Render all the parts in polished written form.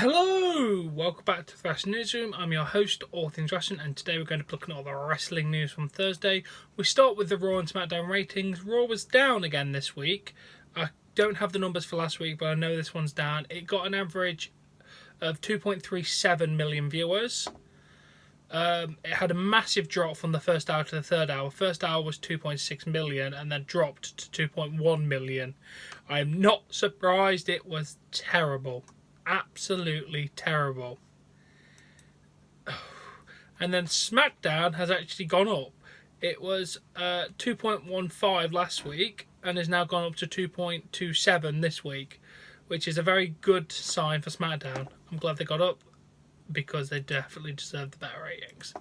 Hello! Welcome back to the Wrestling Newsroom. I'm your host, All Things Wrestling, and today we're going to be looking at all the wrestling news from Thursday. We start with the Raw and SmackDown ratings. Raw was down again this week. I don't have the numbers for last week, but I know this one's down. It got an average of 2.37 million viewers. It had a massive drop from the first hour to the third hour. First hour was 2.6 million and then dropped to 2.1 million. I'm not surprised. It was terrible. Absolutely terrible. And then SmackDown has actually gone up. It was 2.15 last week and has now gone up to 2.27 this week, which is a very good sign for SmackDown. I'm glad they got up because they definitely deserve the better ratings.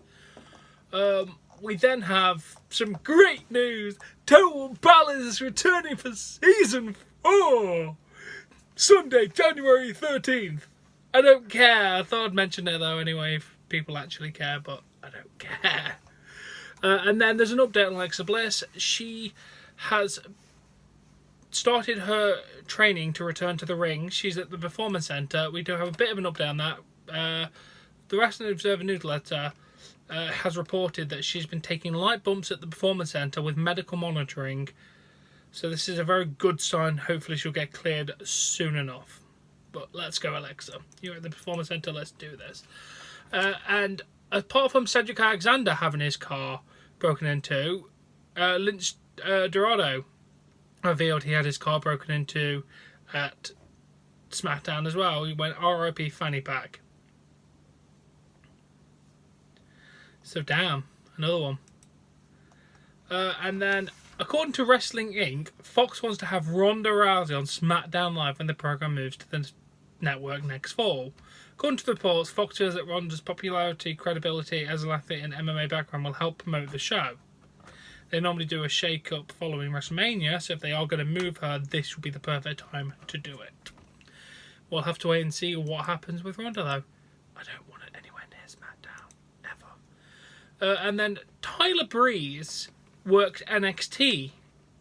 We then have some great news. Total Balance is returning for season 4. Sunday, January 13th. I don't care. I thought I'd mention it though anyway if people actually care, but I don't care. And then there's an update on Alexa Bliss. She has started her training to return to the ring. She's at the Performance Center. We do have a bit of an update on that. The Wrestling Observer newsletter has reported that she's been taking light bumps at the Performance Center with medical monitoring. So this is a very good sign. Hopefully she'll get cleared soon enough. But let's go, Alexa. You're at the Performance Center. Let's do this. And apart from Cedric Alexander having his car broken into, Lynch Dorado revealed he had his car broken into at SmackDown as well. He went RIP fanny pack. So damn, another one. And then, according to Wrestling Inc., Fox wants to have Ronda Rousey on SmackDown Live when the program moves to the network next fall. According to the reports, Fox feels that Ronda's popularity, credibility as an athlete and MMA background will help promote the show. They normally do a shake-up following WrestleMania, so if they are going to move her, this will be the perfect time to do it. We'll have to wait and see what happens with Ronda, though. I don't want it anywhere near SmackDown, ever. And then Tyler Breeze worked NXT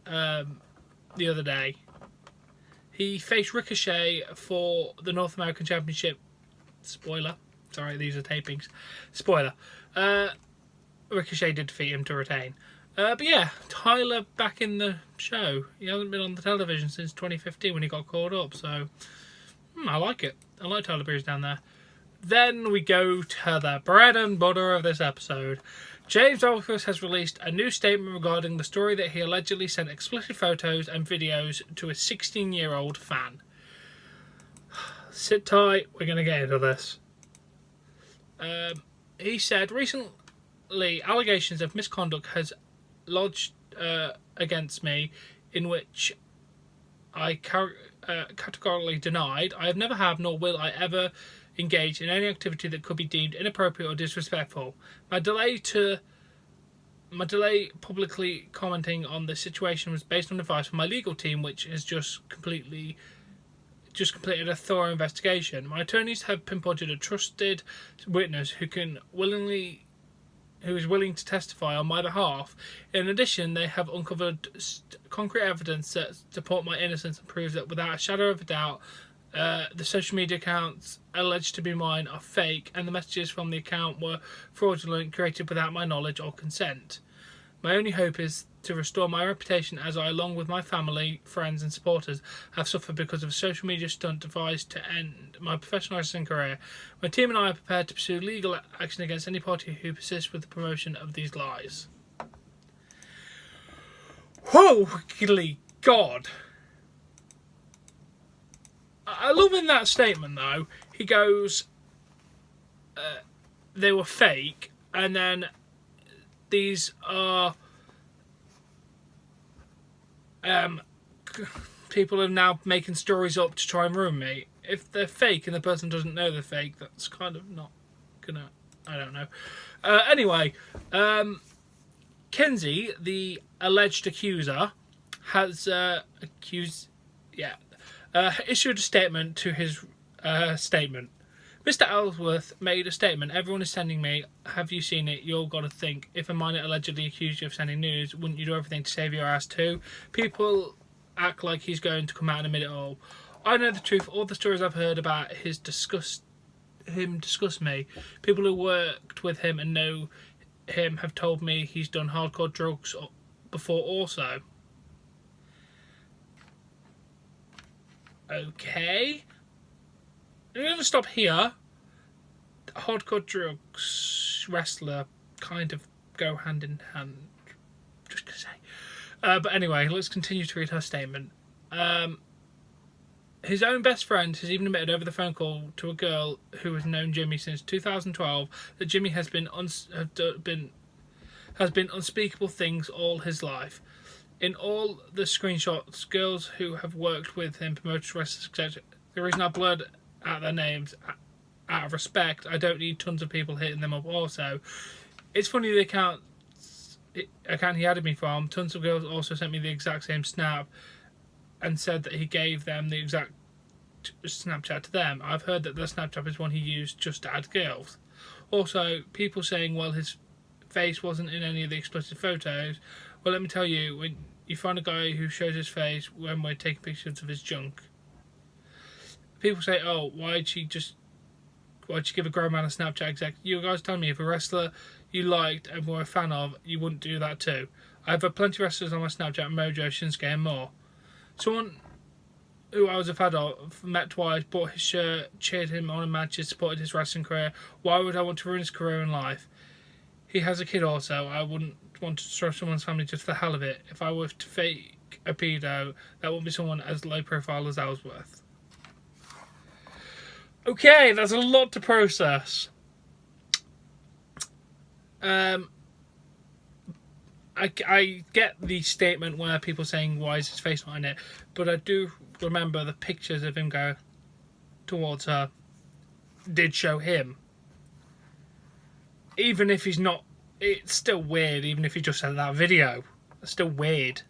the other day. He faced Ricochet for the North American Championship. Spoiler. Sorry, these are tapings. Spoiler. Ricochet did defeat him to retain. But yeah, Tyler back in the show. He hasn't been on the television since 2015 when he got called up. So, I like it. I like Tyler Breeze down there. Then we go to the bread and butter of this episode. James Ellsworth has released a new statement regarding the story that he allegedly sent explicit photos and videos to a 16-year-old fan. Sit tight, we're going to get into this. He said, recently allegations of misconduct has lodged against me in which I categorically denied. I have never have nor will I ever engage in any activity that could be deemed inappropriate or disrespectful. My delay publicly commenting on the situation was based on advice from my legal team, which has just completed a thorough investigation. My attorneys have pinpointed a trusted witness who is willing to testify on my behalf. In addition, they have uncovered concrete evidence that support my innocence and proves that without a shadow of a doubt, the social media accounts alleged to be mine are fake and the messages from the account were fraudulent, created without my knowledge or consent. My only hope is to restore my reputation as I, along with my family, friends and supporters, have suffered because of a social media stunt devised to end my professional wrestling career. My team and I are prepared to pursue legal action against any party who persists with the promotion of these lies. Holy God! I love in that statement though, he goes, they were fake, and then these are people are now making stories up to try and ruin me. If they're fake and the person doesn't know they're fake, that's kind of not gonna, I don't know. Anyway, Kenzie, the alleged accuser, has issued a statement to his statement. Mr. Ellsworth made a statement. Everyone is sending me. Have you seen it? You've got to think. If a minor allegedly accused you of sending news, wouldn't you do everything to save your ass too? People act like he's going to come out and admit it all. I know the truth. All the stories I've heard about him disgust me. People who worked with him and know him have told me he's done hardcore drugs before also. Okay. I'm going to stop here. Hardcore drugs, wrestler, kind of go hand in hand. Just going to say. But anyway, let's continue to read her statement. His own best friend has even admitted over the phone call to a girl who has known Jimmy since 2012 that Jimmy has been unspeakable things all his life. In all the screenshots, girls who have worked with him, promoters, wrestlers, etc. The reason I blurred out their names out of respect, I don't need tons of people hitting them up also. It's funny the account he added me from, tons of girls also sent me the exact same snap and said that he gave them the exact Snapchat to them. I've heard that the Snapchat is one he used just to add girls. Also, people saying, well, his face wasn't in any of the explicit photos. Well, let me tell you, when you find a guy who shows his face when we're taking pictures of his junk, people say, oh, why'd she give a grown man a Snapchat exec? You guys tell me, if a wrestler you liked and were a fan of, you wouldn't do that too. I've had plenty of wrestlers on my Snapchat, Mojo, Shinsuke and more. Someone who I was a fan of, met twice, bought his shirt, cheered him on in matches, supported his wrestling career. Why would I want to ruin his career and life? He has a kid also. I wouldn't want to destroy someone's family just for the hell of it. If I were to fake a pedo, that wouldn't be someone as low profile as Ellsworth. Okay, that's a lot to process. I get the statement where people are saying, why is his face not in it? But I do remember the pictures of him go towards her did show him. Even if he's not, it's still weird, even if he just had that video. It's still weird.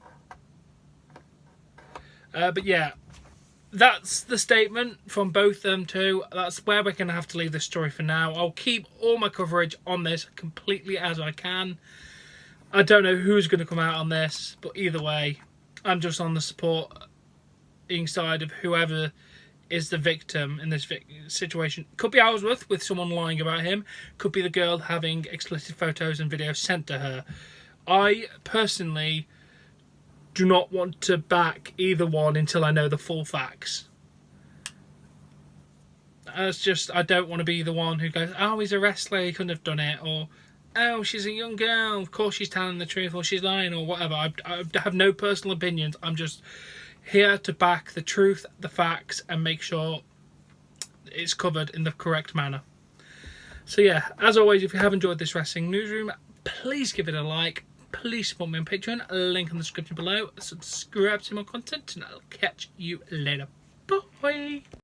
But yeah, that's the statement from both them two. That's where we're going to have to leave this story for now. I'll keep all my coverage on this completely as I can. I don't know who's going to come out on this, but either way, I'm just on the supporting side of whoever is the victim in this situation. Could be Ellsworth with someone lying about him. Could be the girl having explicit photos and videos sent to her. I personally do not want to back either one until I know the full facts. It's just, I don't want to be the one who goes, oh, he's a wrestler, he couldn't have done it, or oh, she's a young girl, of course she's telling the truth, or she's lying, or whatever. I have no personal opinions. I'm just here to back the truth, the facts, and make sure it's covered in the correct manner. So yeah, as always, if you have enjoyed this Wrestling Newsroom, please give it a like. Please support me on Patreon. Link in the description below. Subscribe to more content, and I'll catch you later. Bye.